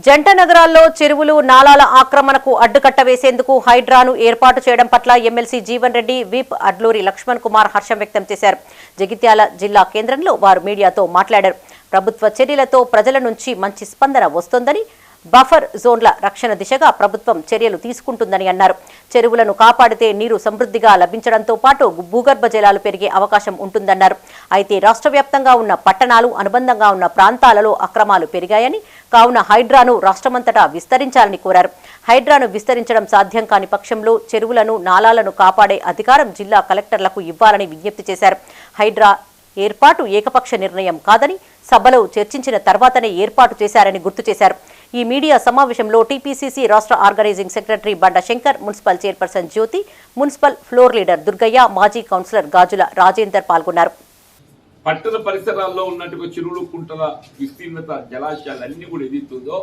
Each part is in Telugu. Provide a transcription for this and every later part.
జంట నగరాల్లో చెరువులు నాలాల ఆక్రమణకు అడ్డుకట్ట వేసేందుకు హైడ్రాను ఏర్పాటు చేయడం పట్ల ఎమ్మెల్సీ జీవన్ రెడ్డి విప్ అడ్లూరి లక్ష్మణ్ కుమార్ హర్షం వ్యక్తం చేశారు. జగిత్యాల జిల్లా కేంద్రంలో వారు మీడియాతో మాట్లాడారు. ప్రభుత్వ చర్యలతో ప్రజల నుంచి మంచి స్పందన వస్తోందని, బఫర్ జోన్ల రక్షణ దిశగా ప్రభుత్వం చర్యలు తీసుకుంటుందని అన్నారు. చెరువులను కాపాడితే నీరు సమృద్ధిగా లభించడంతో పాటు భూగర్భ జలాలు పెరిగే అవకాశం ఉంటుందన్నారు. అయితే రాష్ట్ర వ్యాప్తంగా ఉన్న పట్టణాలు, అనుబంధంగా ఉన్న ప్రాంతాలలో అక్రమాలు పెరిగాయని, కావున హైడ్రాను రాష్ట్రమంతటా విస్తరించాలని కోరారు. హైడ్రాను విస్తరించడం సాధ్యం కాని పక్షంలో చెరువులను, నాలాలను కాపాడే అధికారం జిల్లా కలెక్టర్లకు ఇవ్వాలని విజ్ఞప్తి చేశారు. హైడ్రా ఏర్పాటు ఏకపక్ష నిర్ణయం కాదని, సభలో చర్చించిన తర్వాతనే ఏర్పాటు చేశారని గుర్తు చేశారు. ఈ మీడియా సమావేశంలో టీపీసీసీ రాష్ట్ర ఆర్గనైజింగ్ సెక్రటరీ బండ శంకర్, మున్సిపల్ చైర్పర్సన్ జ్యోతి, మున్సిపల్ ఫ్లోర్ లీడర్ దుర్గయ్య, మాజీ కౌన్సిలర్ గాజుల రాజేందర్ పాల్గొన్నారు. పట్టణ పరిసరాల్లో ఉన్నటువంటి చెరువులు, కుంటల విస్తీర్ణత, జలాశయాలు అన్ని కూడా ఎదుగుతుందో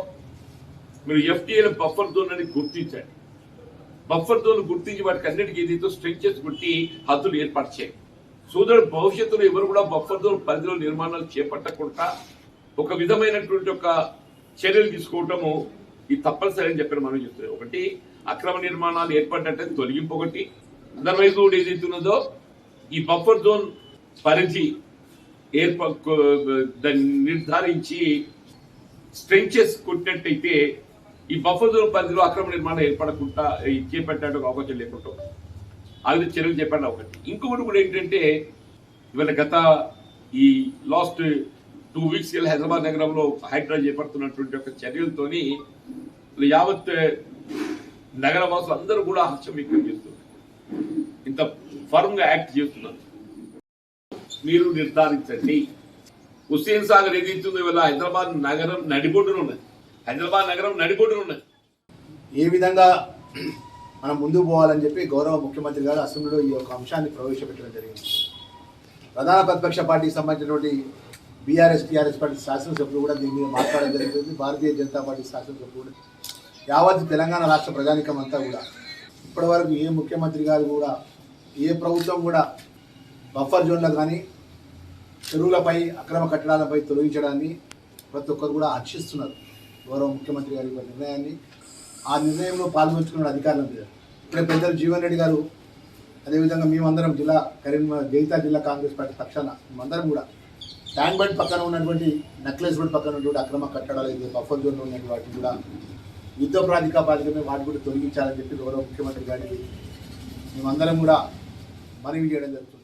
మీరు ఎఫ్టీఏల బఫర్ జోన్ అని గుర్తించండి. బఫర్ జోన్ గుర్తించి వాటికి అన్నిటికీ ఏదైతే స్ట్రెంచెస్ కొట్టి హద్దులు ఏర్పాటు చేయండి. సోదరుడు భవిష్యత్తులో ఎవరు కూడా బఫర్ జోన్ పరిధిలో నిర్మాణాలు చేపట్టకుండా ఒక విధమైనటువంటి ఒక చర్యలు తీసుకోవటము ఇది తప్పనిసరి అని చెప్పి మనం చెప్తున్నాం. ఒకటి, అక్రమ నిర్మాణాలు ఏర్పడ్డట్టు తొలగింపు ఒకటి. అదర్వైజ్ కూడా ఏదైతే ఉన్నదో ఈ బఫర్ జోన్ పరిధి దాన్ని నిర్ధారించి స్ట్రెంచెస్ కొట్టినట్టయితే ఈ బఫర్ జోన్ పరిధిలో అక్రమ నిర్మాణం ఏర్పడకుండా చేపట్టడానికి అవకాశం లేకుండా అది చర్యలు చేపట్టిన ఒకటి. ఇంకొకటి కూడా ఏంటంటే ఇవాళ గత ఈ లాస్ట్ 2 వీక్స్ హైదరాబాద్ నగరంలో హైడ్రా చేపడుతున్నటువంటి ఒక చర్యలతోని యావత్ నగరవాసులు అందరూ కూడా హర్షం వ్యక్తం చేస్తున్నారు. ఇంత ఫర్మ్ గా యాక్ట్ చేస్తున్నారు. మీరు నిర్ధారించండి. హుస్సేన్ సాగర్ ఏదైతుందో ఇవాళ హైదరాబాద్ నగరం నడిబొడ్డున ఉన్నది. హైదరాబాద్ నగరం నడిబొడ్డున ఉన్నది. ఏ విధంగా మనం ముందుకు పోవాలని చెప్పి గౌరవ ముఖ్యమంత్రి గారు అసెంబ్లీలో ఈ యొక్క అంశాన్ని ప్రవేశపెట్టడం జరిగింది. ప్రధాన ప్రతిపక్ష పార్టీకి సంబంధించినటువంటి బీఆర్ఎస్, టీఆర్ఎస్ పార్టీ శాసనసభ్యులు కూడా దీని మీద మాట్లాడడం జరుగుతుంది. భారతీయ జనతా పార్టీ శాసనసభ్యులు కూడా, యావత్ తెలంగాణ రాష్ట్ర ప్రజానికం అంతా కూడా ఇప్పటివరకు ఏ ముఖ్యమంత్రి గారు కూడా, ఏ ప్రభుత్వం కూడా బఫర్ జోన్లు కానీ చెరువులపై, అక్రమ కట్టడాలపై తొలగించడాన్ని ప్రతి ఒక్కరు కూడా హర్షిస్తున్నారు. గౌరవ ముఖ్యమంత్రి గారి నిర్ణయాన్ని, ఆ నిర్ణయంలో పాల్గొంచుకున్న అధికారుల మీద ఇక్కడ పెద్దలు జీవన్ రెడ్డి గారు, అదేవిధంగా మేమందరం జగిత్యాల జిల్లా కాంగ్రెస్ పార్టీ పక్షాన మేమందరం కూడా ట్యాంక్ బండ్ పక్కన ఉన్నటువంటి నెక్లెస్ రోడ్ పక్కన ఉన్నటువంటి అక్రమ కట్టడాలు అయితే బఫర్ జోన్లో ఉన్నటువంటి వాటిని కూడా యుద్ధ ప్రాతిపదికన వాటిని కూడా తొలగించాలని చెప్పి గౌరవ ముఖ్యమంత్రి గారికి మేమందరం కూడా మనవి చేయడం జరుగుతుంది.